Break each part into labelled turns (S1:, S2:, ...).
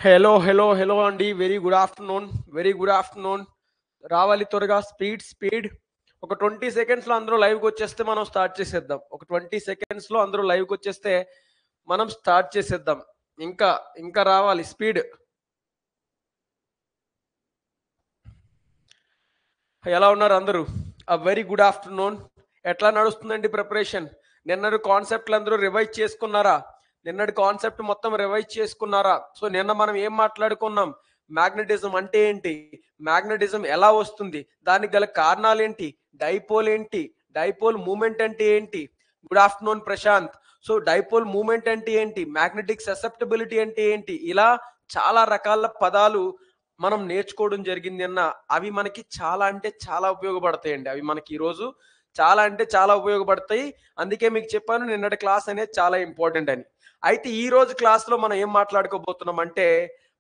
S1: Hello అండి. Very good afternoon. రావాలి త్వరగా. స్పీడ్. ఒక 20 సెకండ్స్లో అందరూ లైవ్కి వచ్చేస్తే మనం స్టార్ట్ చేసేద్దాం. ఒక 20 సెకండ్స్లో అందరూ లైవ్కి వచ్చేస్తే మనం స్టార్ట్ చేసేద్దాం. ఇంకా రావాలి స్పీడ్. ఎలా ఉన్నారు అందరూ? Very good afternoon. ఎట్లా నడుస్తుందండి ప్రిపరేషన్? నిన్నటి కాన్సెప్ట్లు అందరూ రివైజ్ చేసుకున్నారా? నిన్నటి కాన్సెప్ట్ మొత్తం రివైజ్ చేసుకున్నారా? సో నిన్న మనం ఏం మాట్లాడుకున్నాం? మ్యాగ్నెటిజం అంటే ఏంటి, మ్యాగ్నెటిజం ఎలా వస్తుంది, దానికి గల కారణాలు ఏంటి, డైపోల్ ఏంటి, డైపోల్ మూమెంట్ అంటే ఏంటి. Good afternoon Prashant. So dipole moment అంటే ఏంటి, మ్యాగ్నెటిక్ ససెప్టబిలిటీ అంటే ఏంటి, ఇలా చాలా రకాల పదాలు మనం నేర్చుకోవడం జరిగింది నిన్న. అవి మనకి చాలా అంటే చాలా ఉపయోగపడతాయండి. అవి మనకి ఈరోజు చాలా అంటే చాలా ఉపయోగపడతాయి. అందుకే మీకు చెప్పాను నిన్నటి క్లాస్ అనేది చాలా ఇంపార్టెంట్ అని. అయితే ఈ రోజు క్లాస్లో మనం ఏం మాట్లాడుకోబోతున్నాం అంటే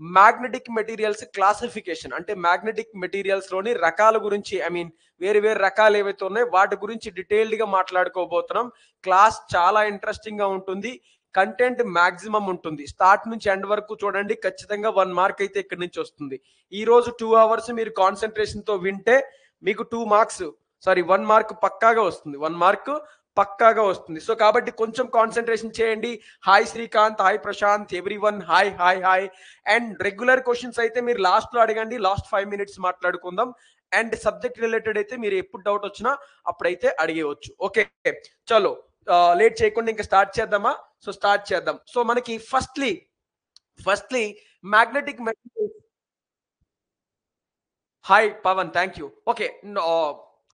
S1: మ్యాగ్నెటిక్ మెటీరియల్స్ క్లాసిఫికేషన్, అంటే మ్యాగ్నెటిక్ మెటీరియల్స్ లోని రకాల గురించి, వేరు వేరు రకాలు ఏవైతే ఉన్నాయో వాటి గురించి డీటెయిల్డ్ గా మాట్లాడుకోబోతున్నాం. క్లాస్ చాలా ఇంట్రెస్టింగ్ గా ఉంటుంది. కంటెంట్ మాక్సిమం ఉంటుంది. స్టార్ట్ నుంచి ఎండ్ వరకు చూడండి. ఖచ్చితంగా 1 మార్క్ అయితే ఇక్కడి నుంచి వస్తుంది. ఈ రోజు 2 అవర్స్ మీరు కాన్సన్ట్రేషన్ తో వింటే మీకు 2 మార్క్స్, 1 మార్క్ పక్కాగా వస్తుంది. 1 మార్క్ పక్కాగా వస్తుంది. సో కాబట్టి కొంచెం కాన్సన్ట్రేషన్ చేయండి. Hi Srikanth, hi Prashant, everyone hi. And regular questions అయితే మీరు లాస్ట్ లో అడగండి. లాస్ట్ 5 మినిట్స్ మాట్లాడుకుందాం. అండ్ సబ్జెక్ట్ రిలేటెడ్ అయితే మీరు ఎప్పుడు డౌట్ వచ్చినా అప్పుడైతే అడిగేవచ్చు. ఓకే, చలో లేట్ చేయకుండా ఇంకా స్టార్ట్ చేద్దామా? సో స్టార్ట్ చేద్దాం. సో మనకి firstly magnetic materials. Hi Pavan, thank you. Okay,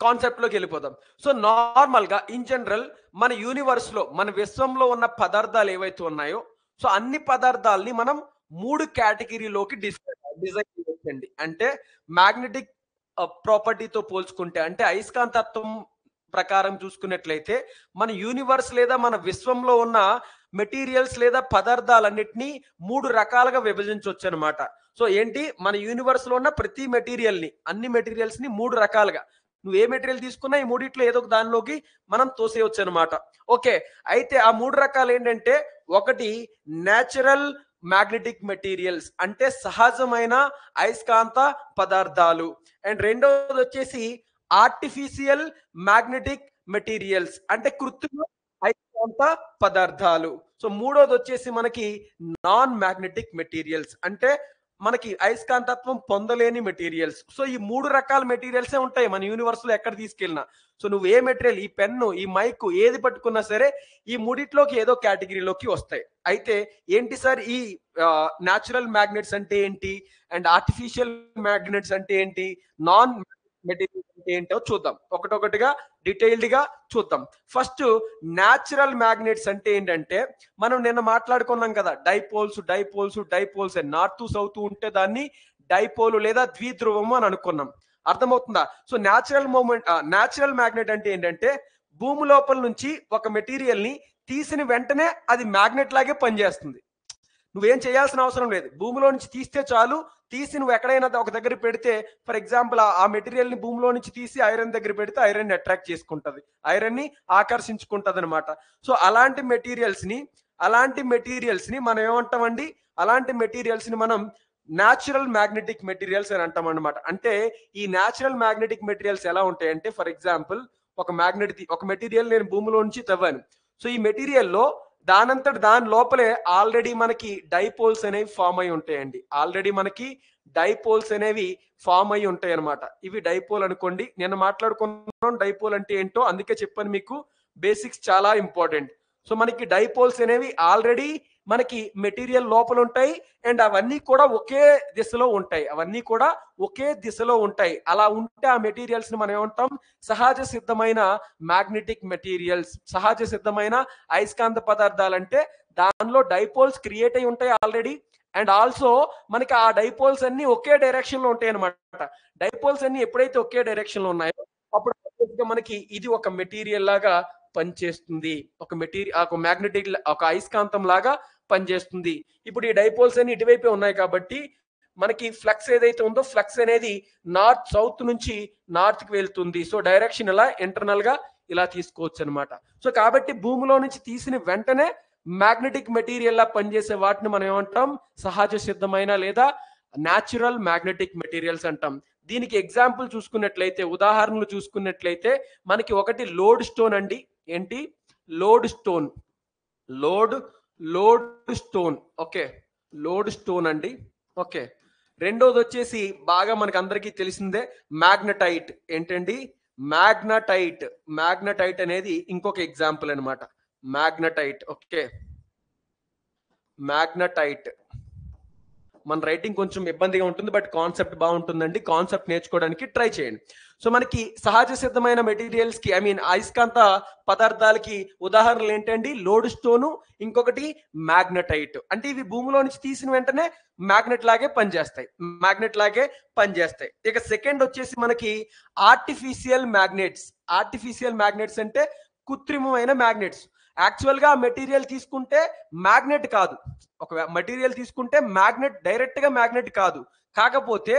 S1: concept లోకి వెళ్ళిపోదాం. సో నార్మల్ గా ఇన్ జనరల్ మన యూనివర్స్ లో, మన విశ్వంలో ఉన్న పదార్థాలు ఏవైతే ఉన్నాయో, సో అన్ని పదార్థాలని మనం 3 కేటగిరీలోకి డిజైన్ చేయొచ్చండి. అంటే మ్యాగ్నెటిక్ ప్రాపర్టీతో పోల్చుకుంటే, అంటే అయస్కాంతత్వం ప్రకారం చూసుకున్నట్లయితే మన యూనివర్స్ లేదా మన విశ్వంలో ఉన్న మెటీరియల్స్ లేదా పదార్థాలన్నిటినీ 3 రకాలుగా విభజించవచ్చు అనమాట. సో ఏంటి, మన యూనివర్స్ లో ఉన్న ప్రతి మెటీరియల్ ని, అన్ని మెటీరియల్స్ ని 3 రకాలుగా, నువ్వు ఏ మెటీరియల్ తీసుకున్నా ఈ మూడిట్లో ఏదో ఒక దానిలోకి మనం తోసేయచ్చు అనమాట. ఓకే, అయితే ఆ 3 రకాలు ఏంటంటే, ఒకటి నేచురల్ మ్యాగ్నెటిక్ మెటీరియల్స్, అంటే సహజమైన అయస్కాంత పదార్థాలు. అండ్ రెండవది వచ్చేసి ఆర్టిఫిషియల్ మ్యాగ్నెటిక్ మెటీరియల్స్, అంటే కృత్రిమ అయస్కాంత పదార్థాలు. సో మూడోది వచ్చేసి మనకి నాన్ మ్యాగ్నెటిక్ మెటీరియల్స్, అంటే మనకి అయస్కాంతత్వం పొందలేని మెటీరియల్స్. సో ఈ 3 రకాల మెటీరియల్సే ఉంటాయి మన యూనివర్స్ లో ఎక్కడ తీసుకెళ్ళినా. సో నువ్వు ఏ మెటీరియల్, ఈ పెన్ను, ఈ మైక్ ఏది పట్టుకున్నా సరే ఈ మూడిట్లోకి ఏదో కేటగిరీలోకి వస్తాయి. అయితే ఏంటి సార్ ఈ న్యాచురల్ మ్యాగ్నెట్స్ అంటే ఏంటి, అండ్ ఆర్టిఫిషియల్ మ్యాగ్నెట్స్ అంటే ఏంటి, నాన్ మెటీరియల్ అంటే ఏంటో చూద్దాం. ఒకటొకటిగా డీటెయిల్డ్ గా చూద్దాం. ఫస్ట్ న్యాచురల్ మ్యాగ్నెట్స్ అంటే ఏంటంటే, మనం నిన్న మాట్లాడుకున్నాం కదా, డైపోల్స్ నార్త్ సౌత్ ఉంటే దాన్ని డైపోలు లేదా ద్విధ్రువము అని అనుకున్నాం. అర్థమవుతుందా? సో న్యాచురల్ మ్యాగ్నెట్ అంటే ఏంటంటే, భూమి లోపల నుంచి ఒక మెటీరియల్ ని తీసిన వెంటనే అది మ్యాగ్నెట్ లాగే పనిచేస్తుంది. నువ్వేం చేయాల్సిన అవసరం లేదు. భూమిలో నుంచి తీస్తే చాలు. తీసి నువ్వు ఎక్కడైనా ఒక దగ్గర పెడితే, ఫర్ ఎగ్జాంపుల్ ఆ మెటీరియల్ ని భూమిలో నుంచి తీసి ఐరన్ దగ్గర పెడితే ఐరన్ ని అట్రాక్ట్ చేసుకుంటది, ఐరన్ ని ఆకర్షించుకుంటది అనమాట. సో అలాంటి మెటీరియల్స్ ని మనం ఏమంటామండి, అలాంటి మెటీరియల్స్ ని మనం న్యాచురల్ మ్యాగ్నెటిక్ మెటీరియల్స్ అని అంటాం అనమాట. అంటే ఈ న్యాచురల్ మ్యాగ్నెటిక్ మెటీరియల్స్ ఎలా ఉంటాయంటే, ఫర్ ఎగ్జాంపుల్ ఒక మెటీరియల్ నేను భూమిలో నుంచి తవ్వాను. సో ఈ మెటీరియల్లో దాని లోపలే ఆల్రెడీ మనకి డైపోల్స్ అనేవి ఫామ్ అయి ఉంటాయండి. అనమాట. ఇవి డైపోల్ అనుకోండి. నేను మాట్లాడుకున్నాను డైపోల్ అంటే ఏంటో, అందుకే చెప్పాను మీకు బేసిక్స్ చాలా ఇంపార్టెంట్. సో మనకి డైపోల్స్ అనేవి ఆల్రెడీ మనకి మెటీరియల్ లోపల ఉంటాయి. అండ్ అవన్నీ కూడా ఒకే దిశలో ఉంటాయి. అలా ఉంటే ఆ మెటీరియల్స్ ని మనం ఏమంటాం, సహజ సిద్ధమైన మ్యాగ్నెటిక్ మెటీరియల్స్, సహజ సిద్ధమైన అయస్కాంత పదార్థాలు. అంటే దానిలో డైపోల్స్ క్రియేట్ అయి ఉంటాయి ఆల్రెడీ. అండ్ ఆల్సో మనకి ఆ డైపోల్స్ అన్ని ఒకే డైరెక్షన్ లో ఉంటాయి అనమాట. డైపోల్స్ అన్ని ఎప్పుడైతే ఒకే డైరెక్షన్ లో ఉన్నాయో అప్పుడు మనకి ఇది ఒక మెటీరియల్ లాగా పనిచేస్తుంది. ఒక మ్యాగ్నెటిక్, ఒక అయస్కాంతం లాగా పనిచేస్తుంది. ఇప్పుడు ఈ డైపోల్స్ అన్ని ఇటువైపే ఉన్నాయి కాబట్టి మనకి ఫ్లక్స్ ఏదైతే ఉందో, ఫ్లక్స్ అనేది సౌత్ నుంచి నార్త్ కి వెళ్తుంది. సో డైరెక్షన్ ఇలా ఇంటర్నల్ గా ఇలా తీసుకోవచ్చు అనమాట. సో కాబట్టి భూమిలో నుంచి తీసిన వెంటనే మ్యాగ్నెటిక్ మెటీరియల్ లా పనిచేసే వాటిని మనం ఏమంటాం? సహజ సిద్ధమైన లేదా న్యాచురల్ మ్యాగ్నెటిక్ మెటీరియల్స్ అంటాం. దీనికి ఎగ్జాంపుల్ చూసుకున్నట్లయితే, ఉదాహరణలు చూసుకున్నట్లయితే మనకి ఒకటి లోడ్ స్టోన్ అండి. ఏంటి? Load stone. Load load stone. Okay, load stone అండి. ఓకే, రెండోది వచ్చేసి బాగా మనకి అందరికీ తెలిసిందే మ్యాగ్నటైట్. ఏంటండి? మ్యాగ్నటైట్. మ్యాగ్నటైట్ అనేది ఇంకొక ఎగ్జాంపుల్ అనమాట. మ్యాగ్నటైట్. Okay, magnetite. మన రైటింగ్ కొంచెం ఇబ్బందిగా ఉంటుంది, బట్ కాన్సెప్ట్ బాగుంటుందండి. కాన్సెప్ట్ నేర్చుకోవడానికి ట్రై చేయండి. సో మనకి సహజ సిద్ధమైన మెటీరియల్స్ కి, ఐ మీన్ అయస్కాంత పదార్థాలకి ఉదాహరణలు ఏంటండి? లోడ్ స్టోను, ఇంకొకటి మ్యాగ్నటైట్. అంటే ఇవి భూమిలో నుంచి తీసిన వెంటనే మ్యాగ్నెట్ లాగే పనిచేస్తాయి. మ్యాగ్నెట్ లాగే పనిచేస్తాయి. ఇక సెకండ్ వచ్చేసి మనకి ఆర్టిఫిషియల్ మ్యాగ్నెట్స్. ఆర్టిఫిషియల్ మ్యాగ్నెట్స్ అంటే కృత్రిమమైన మ్యాగ్నెట్స్. యాక్చువల్ గా మెటీరియల్ తీసుకుంటే మ్యాగ్నెట్ కాదు. ఒక మెటీరియల్ తీసుకుంటే మ్యాగ్నెట్, డైరెక్ట్ గా మ్యాగ్నెట్ కాదు. కాకపోతే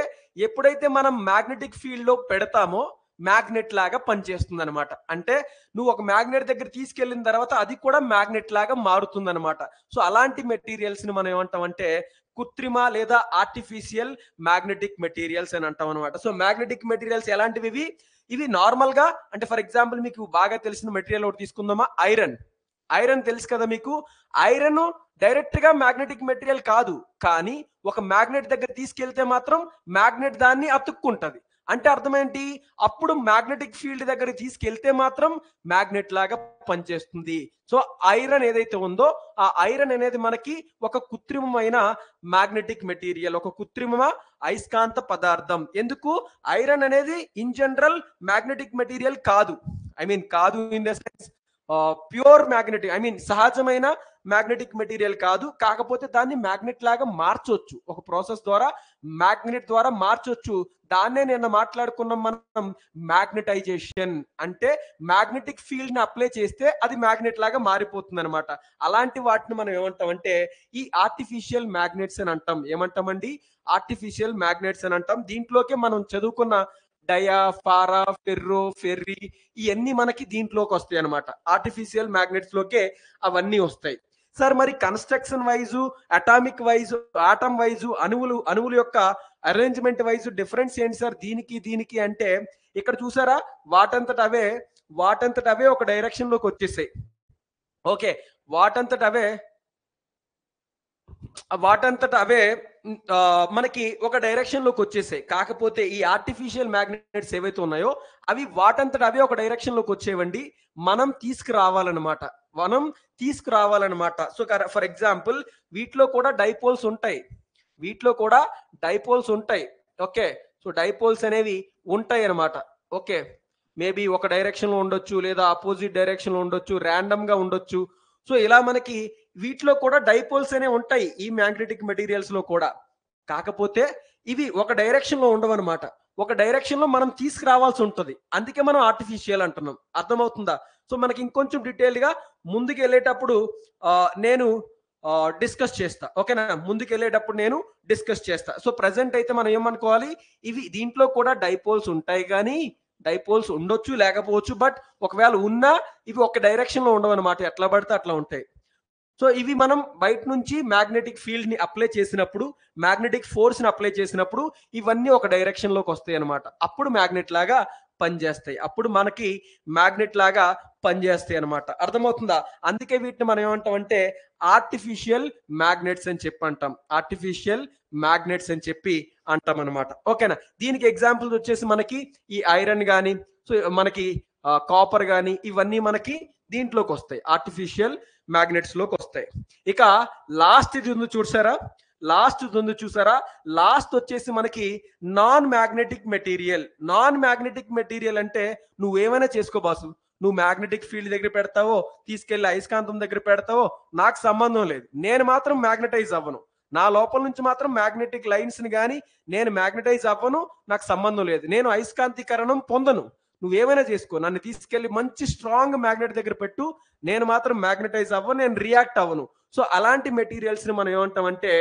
S1: ఎప్పుడైతే మనం మ్యాగ్నెటిక్ ఫీల్డ్ లో పెడతామో మ్యాగ్నెట్ లాగా పనిచేస్తుంది అనమాట. అంటే నువ్వు ఒక మ్యాగ్నెట్ దగ్గర తీసుకెళ్లిన తర్వాత అది కూడా మ్యాగ్నెట్ లాగా మారుతుంది అనమాట. సో అలాంటి మెటీరియల్స్ ని మనం ఏమంటామంటే కృత్రిమ లేదా ఆర్టిఫిషియల్ మ్యాగ్నెటిక్ మెటీరియల్స్ అని అంటాం అనమాట. సో మ్యాగ్నెటిక్ మెటీరియల్స్ ఎలాంటివి? ఇవి నార్మల్ గా, అంటే ఫర్ ఎగ్జాంపుల్ మీకు బాగా తెలిసిన మెటీరియల్ ఒకటి తీసుకుందామా? ఐరన్. ఐరన్ తెలుసు కదా మీకు. ఐరన్ డైరెక్ట్ గా మ్యాగ్నెటిక్ మెటీరియల్ కాదు, కానీ ఒక మ్యాగ్నెట్ దగ్గర తీసుకెళ్తే మాత్రం మ్యాగ్నెట్ దాన్ని అతుక్కుంటది. అంటే అర్థం ఏంటి? అప్పుడు మ్యాగ్నెటిక్ ఫీల్డ్ దగ్గర తీసుకెళ్తే మాత్రం మ్యాగ్నెట్ లాగా పనిచేస్తుంది. సో ఐరన్ ఏదైతే ఉందో ఆ ఐరన్ అనేది మనకి ఒక కృత్రిమమైన మ్యాగ్నెటిక్ మెటీరియల్, ఒక కృత్రిమ అయస్కాంత పదార్థం. ఎందుకు? ఐరన్ అనేది ఇన్ జనరల్ మ్యాగ్నెటిక్ మెటీరియల్ కాదు. ఐ మీన్ కాదు in the sense pure magnetic, I mean సహజమైన మ్యాగ్నెటిక్ మెటీరియల్ కాదు. కాకపోతే దాన్ని మ్యాగ్నెట్ లాగా మార్చొచ్చు. ఒక ప్రాసెస్ ద్వారా మ్యాగ్నెట్ ద్వారా మార్చొచ్చు. దాన్నే నిన్న మాట్లాడుకున్నాం మనం, మ్యాగ్నెటైజేషన్. అంటే మ్యాగ్నెటిక్ ఫీల్డ్ ని అప్లై చేస్తే అది మ్యాగ్నెట్ లాగా మారిపోతుంది అనమాట. అలాంటి వాటిని మనం ఏమంటామంటే ఈ ఆర్టిఫిషియల్ మ్యాగ్నెట్స్ అని అంటాం. ఏమంటామండి? ఆర్టిఫిషియల్ మ్యాగ్నెట్స్ అని అంటాం. దీంట్లోకి మనం చదువుకున్న డయా, ఫారా, ఫెర్రో, ఫెర్రీ ఇవన్నీ మనకి దీంట్లోకి వస్తాయి అనమాట. ఆర్టిఫిషియల్ మ్యాగ్నెట్స్ లోకే అవన్నీ వస్తాయి. సార్ మరి construction wise, atomic wise, atom wise, అణువుల యొక్క అరేంజ్మెంట్ వైజు డిఫరెన్స్ ఏంటి సార్ దీనికి అంటే ఇక్కడ చూసారా, వాటంతట అవే ఒక డైరెక్షన్ లోకి వచ్చేసాయి. ఓకే, వాటంతట అవే మనకి ఒక డైరెక్షన్ లోకి వచ్చేసాయి. కాకపోతే ఈ ఆర్టిఫిషియల్ మ్యాగ్నెట్స్ ఏవైతే ఉన్నాయో అవి వాటంతట అవే ఒక డైరెక్షన్ లోకి వచ్చేవండి. మనం తీసుకురావాలన్నమాట. సో ఫర్ ఎగ్జాంపుల్ వీటిలో కూడా డైపోల్స్ ఉంటాయి. ఓకే, సో డైపోల్స్ అనేవి ఉంటాయి అన్నమాట. ఓకే, మేబీ ఒక డైరెక్షన్ లో ఉండొచ్చు, లేదా ఆపోజిట్ డైరెక్షన్ లో ఉండొచ్చు, ర్యాండమ్ గా ఉండొచ్చు. సో ఇలా మనకి వీటిలో కూడా డైపోల్స్ అనేవి ఉంటాయి ఈ మ్యాగ్నెటిక్ మెటీరియల్స్ లో కూడా. కాకపోతే ఇవి ఒక డైరెక్షన్ లో ఉండవు అనమాట. ఒక డైరెక్షన్ లో మనం తీసుకురావాల్సి ఉంటుంది. అందుకే మనం ఆర్టిఫిషియల్ అంటున్నాం. అర్థమవుతుందా? సో మనకి ఇంకొంచెం డీటెయిల్ గా ముందుకు వెళ్ళేటప్పుడు నేను డిస్కస్ చేస్తా. ఓకేనా? ముందుకు వెళ్ళేటప్పుడు నేను డిస్కస్ చేస్తా. సో ప్రజెంట్ అయితే మనం ఏమనుకోవాలి, ఇవి దీంట్లో కూడా డైపోల్స్ ఉంటాయి, కానీ డైపోల్స్ ఉండొచ్చు, లేకపోవచ్చు. బట్ ఒకవేళ ఉన్నా ఇవి ఒక డైరెక్షన్ లో ఉండవు అనమాట. ఎట్లా పడితే అట్లా ఉంటాయి. సో ఇవి మనం బయట నుంచి మ్యాగ్నెటిక్ ఫీల్డ్ ని అప్లై చేసినప్పుడు, మ్యాగ్నెటిక్ ఫోర్స్ ని అప్లై చేసినప్పుడు ఇవన్నీ ఒక డైరెక్షన్ లోకి వస్తాయి అనమాట. అప్పుడు మ్యాగ్నెట్ లాగా పనిచేస్తాయి. అప్పుడు మనకి మ్యాగ్నెట్ లాగా పనిచేస్తాయి అనమాట. అర్థమవుతుందా? అందుకే వీటిని మనం ఏమంటామంటే ఆర్టిఫిషియల్ మ్యాగ్నెట్స్ అని చెప్పి అంటాం. ఆర్టిఫిషియల్ మ్యాగ్నెట్స్ అని చెప్పి అంటాం అనమాట. ఓకేనా? దీనికి ఎగ్జాంపుల్స్ వచ్చేసి మనకి ఈ ఐరన్ కానీ, సో మనకి కాపర్ కానీ, ఇవన్నీ మనకి దీంట్లోకి వస్తాయి, ఆర్టిఫిషియల్ మ్యాగ్నెట్స్ లోకి వస్తాయి. ఇక లాస్ట్ ఇది ఉంది చూసారా, లాస్ట్ వచ్చేసి మనకి నాన్ మ్యాగ్నెటిక్ మెటీరియల్ అంటే నువ్వేమైనా చేసుకో బాసు. నువ్వు మ్యాగ్నెటిక్ ఫీల్డ్ దగ్గర పెడతావో, తీసుకెళ్లి అయస్కాంతం దగ్గర పెడతావో, నాకు సంబంధం లేదు. నేను మాత్రం మ్యాగ్నెటైజ్ అవ్వను. నా లోపల నుంచి మాత్రం మ్యాగ్నెటిక్ లైన్స్ ని కానీ నేను మ్యాగ్నెటైజ్ అవ్వను. నాకు సంబంధం లేదు. నేను అయస్కాంతీకరణం పొందను. నువ్వేమైనా చేసుకో, నన్ను తీసుకెళ్లి మంచి స్ట్రాంగ్ మ్యాగ్నెట్ దగ్గర పెట్టు, నేను మాత్రం మ్యాగ్నెటైజ్ అవ్వను, నేను రియాక్ట్ అవ్వను. సో అలాంటి మెటీరియల్స్ ని మనం ఏమంటామంటే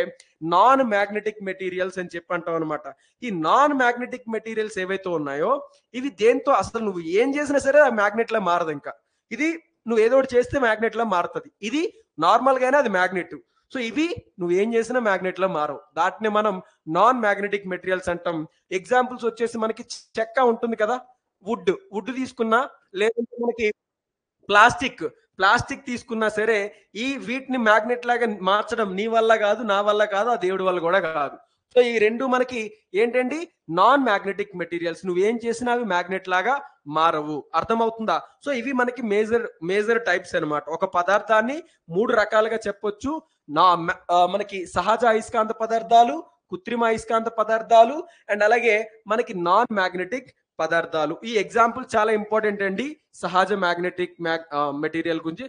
S1: నాన్ మ్యాగ్నెటిక్ మెటీరియల్స్ అని చెప్పి అంటాం అనమాట. ఈ నాన్ మ్యాగ్నెటిక్ మెటీరియల్స్ ఏవైతే ఉన్నాయో ఇవి దేంతో అసలు నువ్వు ఏం చేసినా సరే ఆ మ్యాగ్నెట్ లా మారదు. ఇంకా ఇది నువ్వు ఏదో ఒకటి చేస్తే మ్యాగ్నెట్ లా మారుతుంది. ఇది నార్మల్ గానే అది మ్యాగ్నెట్. సో ఇవి నువ్వు ఏం చేసినా మ్యాగ్నెట్ లో మారవు. దాటిని మనం నాన్ మ్యాగ్నెటిక్ మెటీరియల్స్ అంటాం. ఎగ్జాంపుల్స్ వచ్చేసి మనకి చెక్క ఉంటుంది కదా, వుడ్ తీసుకున్నా, లేదంటే మనకి ప్లాస్టిక్ ప్లాస్టిక్ తీసుకున్నా సరే, ఈ వీటిని మ్యాగ్నెట్ లాగా మార్చడం నీ వల్ల కాదు, నా వల్ల కాదు, ఆ దేవుడి వల్ల కూడా కాదు. సో ఈ రెండు మనకి ఏంటండి, నాన్ మ్యాగ్నెటిక్ మెటీరియల్స్. నువ్వేం చేసినా అవి మ్యాగ్నెట్ లాగా మారవు. అర్థమవుతుందా? సో ఇవి మనకి మేజర్ టైప్స్ అన్నమాట. ఒక పదార్థాన్ని మూడు రకాలుగా చెప్పొచ్చు. మనకి సహజ అయస్కాంత పదార్థాలు, కృత్రిమ అయస్కాంత పదార్థాలు, అండ్ అలాగే మనకి నాన్ మ్యాగ్నెటిక్ పదార్థాలు. ఈ ఎగ్జాంపుల్ చాలా ఇంపార్టెంట్ అండి సహజ మ్యాగ్నెటిక్ మెటీరియల్ గురించి.